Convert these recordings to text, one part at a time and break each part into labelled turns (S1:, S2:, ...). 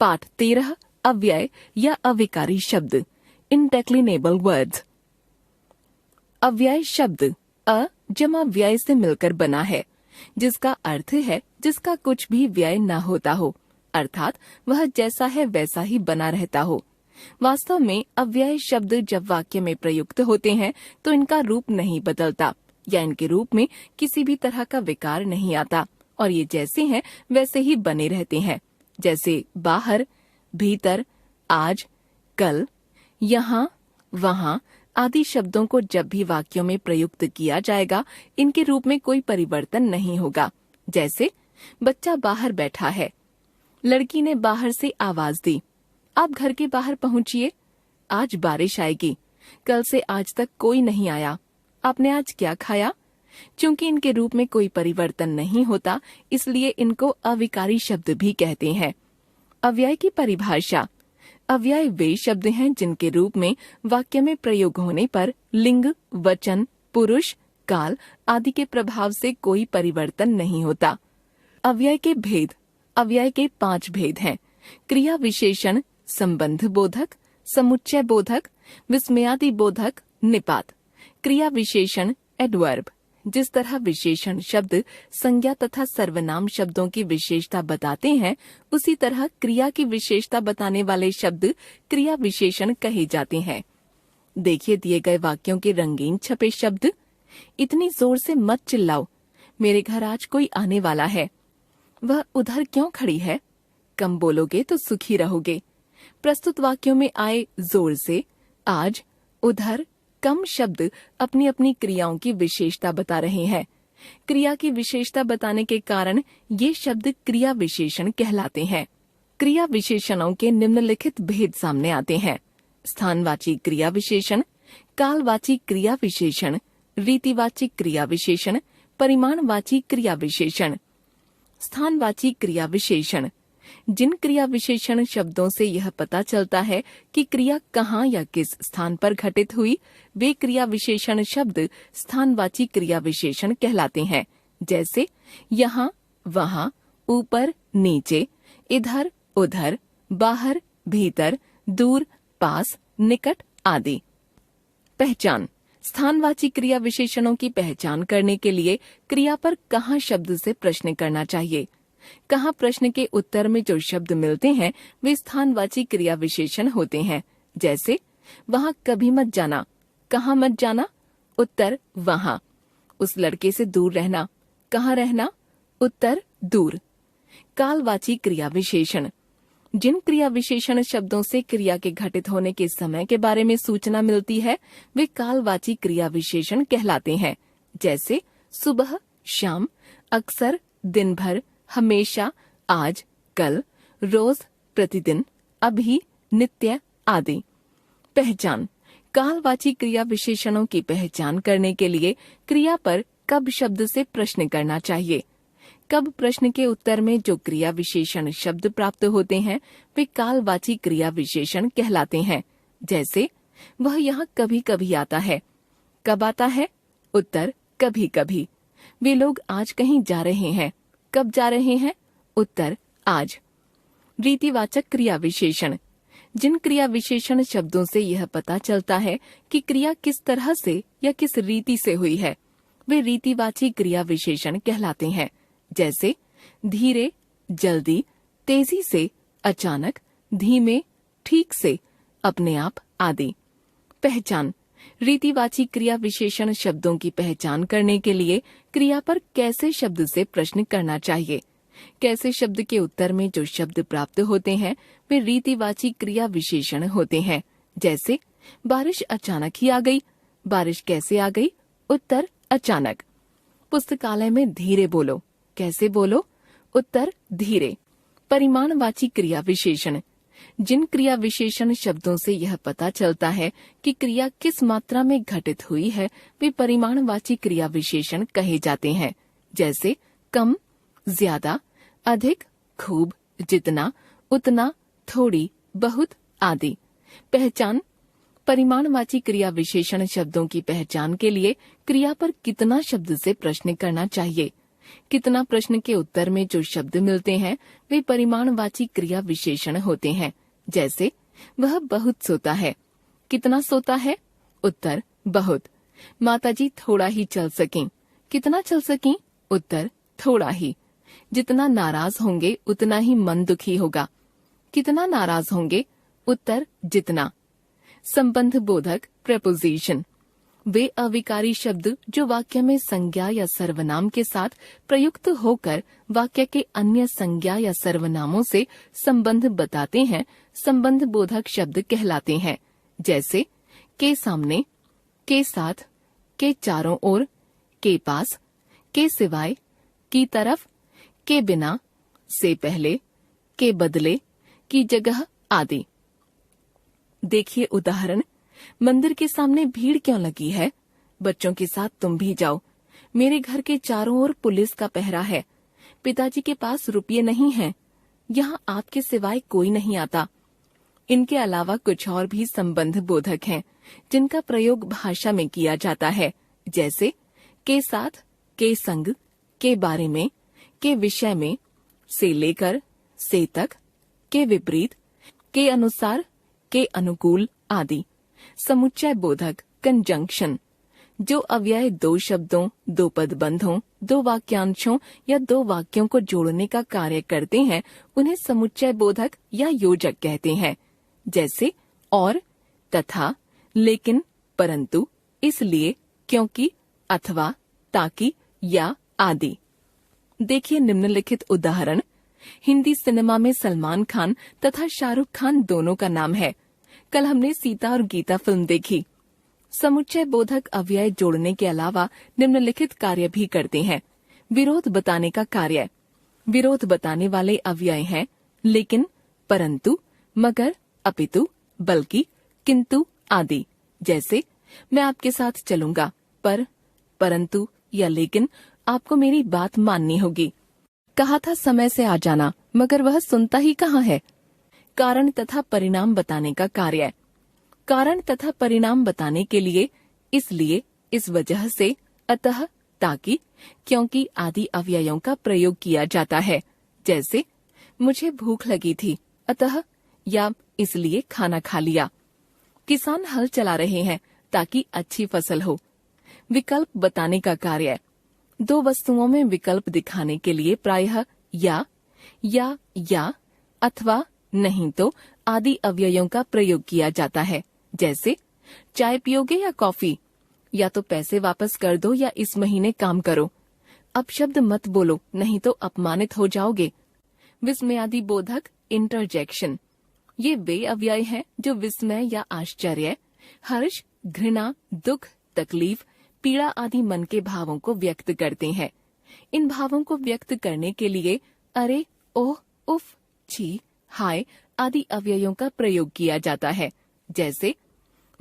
S1: पाठ 13 अव्यय या अविकारी शब्द इंडेक्लिनेबल वर्ड्स। अव्यय शब्द अ जमा व्यय से मिलकर बना है, जिसका अर्थ है जिसका कुछ भी व्यय न होता हो, अर्थात वह जैसा है वैसा ही बना रहता हो। वास्तव में अव्यय शब्द जब वाक्य में प्रयुक्त होते हैं तो इनका रूप नहीं बदलता या इनके रूप में किसी भी तरह का विकार नहीं आता और ये जैसे हैं वैसे ही बने रहते हैं। जैसे बाहर, भीतर, आज, कल, यहाँ, वहाँ आदि शब्दों को जब भी वाक्यों में प्रयुक्त किया जाएगा इनके रूप में कोई परिवर्तन नहीं होगा। जैसे बच्चा बाहर बैठा है, लड़की ने बाहर से आवाज दी, आप घर के बाहर पहुंचिए, आज बारिश आएगी, कल से आज तक कोई नहीं आया, आपने आज क्या खाया। चूंकि इनके रूप में कोई परिवर्तन नहीं होता इसलिए इनको अविकारी शब्द भी कहते हैं। अव्यय की परिभाषा। अव्यय वे शब्द हैं जिनके रूप में वाक्य में प्रयोग होने पर लिंग, वचन, पुरुष, काल आदि के प्रभाव से कोई परिवर्तन नहीं होता। अव्यय के भेद। अव्यय के 5 भेद हैं। क्रिया विशेषण, संबंध बोधक, समुच्चय बोधक, विस्मयादि बोधक, निपात। क्रिया विशेषण एडवर्ब। जिस तरह विशेषण शब्द संज्ञा तथा सर्वनाम शब्दों की विशेषता बताते हैं उसी तरह क्रिया की विशेषता बताने वाले शब्द क्रिया विशेषण कहे जाते हैं। देखिए दिए गए वाक्यों के रंगीन छपे शब्द। इतनी जोर से मत चिल्लाओ, मेरे घर आज कोई आने वाला है। वह उधर क्यों खड़ी है, कम बोलोगे तो सुखी रहोगे। प्रस्तुत वाक्यों में आए जोर से, आज, उधर, कम शब्द अपनी अपनी क्रियाओं की विशेषता बता रहे हैं। क्रिया की विशेषता बताने के कारण ये शब्द क्रिया विशेषण कहलाते हैं। क्रिया विशेषणों के निम्नलिखित भेद सामने आते हैं। स्थानवाची क्रिया विशेषण, कालवाची क्रिया विशेषण, रीतिवाची क्रिया विशेषण, परिमाणवाची क्रिया विशेषण। स्थानवाची क्रिया विशेषण। जिन क्रिया विशेषण शब्दों से यह पता चलता है कि क्रिया कहाँ या किस स्थान पर घटित हुई, वे क्रिया विशेषण शब्द स्थानवाची क्रिया विशेषण कहलाते हैं। जैसे यहाँ, वहाँ, ऊपर, नीचे, इधर, उधर, बाहर, भीतर, दूर, पास, निकट आदि। पहचान। स्थानवाची क्रिया विशेषणों की पहचान करने के लिए क्रिया पर कहाँ शब्द से प्रश्न करना चाहिए। कहाँ प्रश्न के उत्तर में जो शब्द मिलते हैं वे स्थानवाची क्रिया विशेषण होते हैं। जैसे वहाँ कभी मत जाना, कहाँ मत जाना, उत्तर वहाँ। उस लड़के से दूर रहना, कहाँ रहना, उत्तर दूर। कालवाची क्रिया विशेषण। जिन क्रिया विशेषण शब्दों से क्रिया के घटित होने के समय के बारे में सूचना मिलती है वे कालवाची क्रिया विशेषण कहलाते हैं। जैसे सुबह, शाम, अक्सर, दिन भर, हमेशा, आज, कल, रोज, प्रतिदिन, अभी, नित्य आदि। पहचान। कालवाची क्रिया विशेषणों की पहचान करने के लिए क्रिया पर कब शब्द से प्रश्न करना चाहिए। कब प्रश्न के उत्तर में जो क्रिया विशेषण शब्द प्राप्त होते हैं वे कालवाची क्रिया विशेषण कहलाते हैं। जैसे वह यहाँ कभी कभी आता है, कब आता है, उत्तर कभी कभी। वे लोग आज कहीं जा रहे हैं, कब जा रहे हैं, उत्तर आज। रीतिवाचक क्रिया विशेषण। जिन क्रिया विशेषण शब्दों से यह पता चलता है कि क्रिया किस तरह से या किस रीति से हुई है वे रीतिवाची क्रिया विशेषण कहलाते हैं। जैसे धीरे, जल्दी, तेजी से, अचानक, धीमे, ठीक से, अपने आप आदि। पहचान। रीतिवाची क्रिया विशेषण शब्दों की पहचान करने के लिए क्रिया पर कैसे शब्द से प्रश्न करना चाहिए। कैसे शब्द के उत्तर में जो शब्द प्राप्त होते हैं वे रीतिवाची क्रिया विशेषण होते हैं। जैसे बारिश अचानक ही आ गई, बारिश कैसे आ गई, उत्तर अचानक। पुस्तकालय में धीरे बोलो, कैसे बोलो, उत्तर धीरे। परिमाणवाची क्रिया विशेषण। जिन क्रिया विशेषण शब्दों से यह पता चलता है कि क्रिया किस मात्रा में घटित हुई है वे परिमाणवाची क्रिया विशेषण कहे जाते हैं। जैसे कम, ज्यादा, अधिक, खूब, जितना, उतना, थोड़ी, बहुत आदि। पहचान। परिमाणवाची क्रिया विशेषण शब्दों की पहचान के लिए क्रिया पर कितना शब्द से प्रश्न करना चाहिए। कितना प्रश्न के उत्तर में जो शब्द मिलते हैं वे परिमाणवाची क्रिया विशेषण होते हैं। जैसे वह बहुत सोता है। कितना सोता है? उत्तर बहुत। माताजी थोड़ा ही चल सकें। कितना चल सकें? उत्तर थोड़ा ही। जितना नाराज होंगे उतना ही मन दुखी होगा। कितना नाराज होंगे? उत्तर जितना। संबंध बोधक प्रेपोजिशन वे अविकारी शब्द जो वाक्य में संज्ञा या सर्वनाम के साथ प्रयुक्त होकर वाक्य के अन्य संज्ञा या सर्वनामों से संबंध बताते हैं, संबंध बोधक शब्द कहलाते हैं। जैसे के सामने, के साथ, के चारों ओर, के पास, के सिवाय, की तरफ, के बिना, से पहले, के बदले, की जगह आदि। देखिए उदाहरण। मंदिर के सामने भीड़ क्यों लगी है? बच्चों के साथ तुम भी जाओ। मेरे घर के चारों ओर पुलिस का पहरा है। पिताजी के पास रुपये नहीं हैं। यहाँ आपके सिवाय कोई नहीं आता। इनके अलावा कुछ और भी संबंध बोधक हैं, जिनका प्रयोग भाषा में किया जाता है। जैसे के साथ, के संग, के बारे में, के विषय में, से लेकर, से तक, के विपरीत, के अनुसार, के अनुकूल आदि। समुच्चय बोधक कंजंक्शन जो अव्यय दो शब्दों, दो पदबंधों, दो वाक्यांशों या दो वाक्यों को जोड़ने का कार्य करते हैं, उन्हें समुच्चय बोधक या योजक कहते हैं। जैसे और, तथा, लेकिन, परंतु, इसलिए, क्योंकि, अथवा, ताकि या आदि। देखिए निम्नलिखित उदाहरण। हिंदी सिनेमा में सलमान खान तथा शाहरुख खान दोनों का नाम है। कल हमने सीता और गीता फिल्म देखी। समुच्चय बोधक अव्यय जोड़ने के अलावा निम्नलिखित कार्य भी करते हैं। विरोध बताने का कार्य। विरोध बताने वाले अव्यय हैं लेकिन, परंतु, मगर, अपितु, बल्कि, किंतु आदि। जैसे मैं आपके साथ चलूंगा, पर, परंतु या लेकिन आपको मेरी बात माननी होगी। कहा था समय से आ जाना, मगर वह सुनता ही कहाँ है। कारण तथा परिणाम बताने का कार्य। कारण तथा परिणाम बताने के लिए इसलिए, इस वजह से, अतः, ताकि, क्योंकि आदि अव्ययों का प्रयोग किया जाता है। जैसे मुझे भूख लगी थी, अतः, या इसलिए खाना खा लिया। किसान हल चला रहे हैं ताकि अच्छी फसल हो। विकल्प बताने का कार्य। दो वस्तुओं में विकल्प दिखाने के लिए प्रायः या अथवा नहीं तो आदि अव्ययों का प्रयोग किया जाता है। जैसे चाय पियोगे या कॉफी? या तो पैसे वापस कर दो या इस महीने काम करो। अपशब्द मत बोलो, नहीं तो अपमानित हो जाओगे। विस्मयादि बोधक इंटरजेक्शन ये वे अव्यय हैं जो विस्मय या आश्चर्य, हर्ष, घृणा, दुख, तकलीफ, पीड़ा आदि मन के भावों को व्यक्त करते हैं। इन भावों को व्यक्त करने के लिए अरे, ओह, उफ, छी, हाय आदि अव्ययों का प्रयोग किया जाता है। जैसे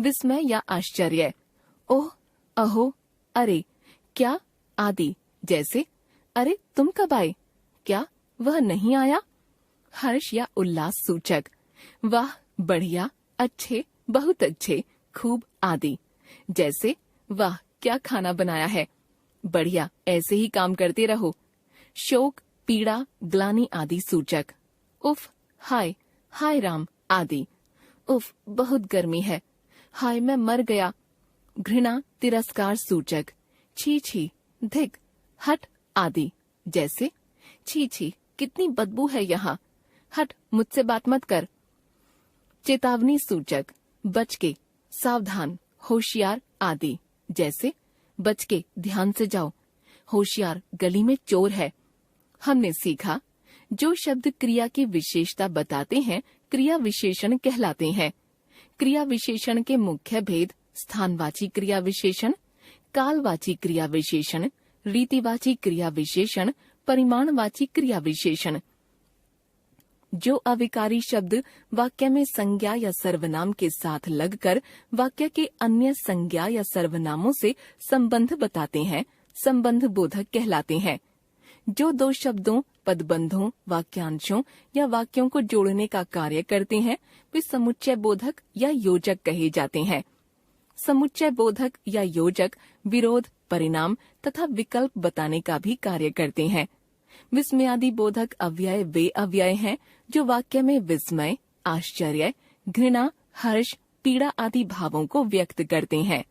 S1: विस्मय या आश्चर्य, ओह, अहो, अरे, क्या आदि। जैसे अरे तुम कब आए? क्या वह नहीं आया? हर्ष या उल्लास सूचक, वाह, बढ़िया, अच्छे, बहुत अच्छे, खूब आदि। जैसे वाह क्या खाना बनाया है, बढ़िया, ऐसे ही काम करते रहो। शोक, पीड़ा, ग्लानि आदि सूचक, उफ, हाय, हाय राम आदि। उफ, बहुत गर्मी है, हाय मैं मर गया। घृणा, तिरस्कार सूचक, छी छी, धिक, हट आदि। जैसे छी छी, कितनी बदबू है यहाँ, हट, मुझसे बात मत कर। चेतावनी सूचक, बच के, सावधान, होशियार आदि। जैसे बच के, ध्यान से जाओ, होशियार, गली में चोर है। हमने सीखा जो शब्द क्रिया की विशेषता बताते हैं क्रिया विशेषण कहलाते हैं। क्रिया विशेषण के मुख्य भेद स्थानवाची क्रिया विशेषण, कालवाची क्रिया विशेषण, रीतिवाची क्रिया विशेषण, परिमाणवाची क्रिया विशेषण। जो अविकारी शब्द वाक्य में संज्ञा या सर्वनाम के साथ लगकर वाक्य के अन्य संज्ञा या सर्वनामों से संबंध बताते हैं, संबंध बोधक कहलाते हैं। जो दो शब्दों, पदबंधों, वाक्यांशों या वाक्यों को जोड़ने का कार्य करते हैं वे समुच्चय बोधक या योजक कहे जाते हैं। समुच्चय बोधक या योजक विरोध, परिणाम तथा विकल्प बताने का भी कार्य करते हैं। विस्मयादि बोधक अव्यय वे अव्यय हैं जो वाक्य में विस्मय, आश्चर्य, घृणा, हर्ष, पीड़ा आदि भावों को व्यक्त करते हैं।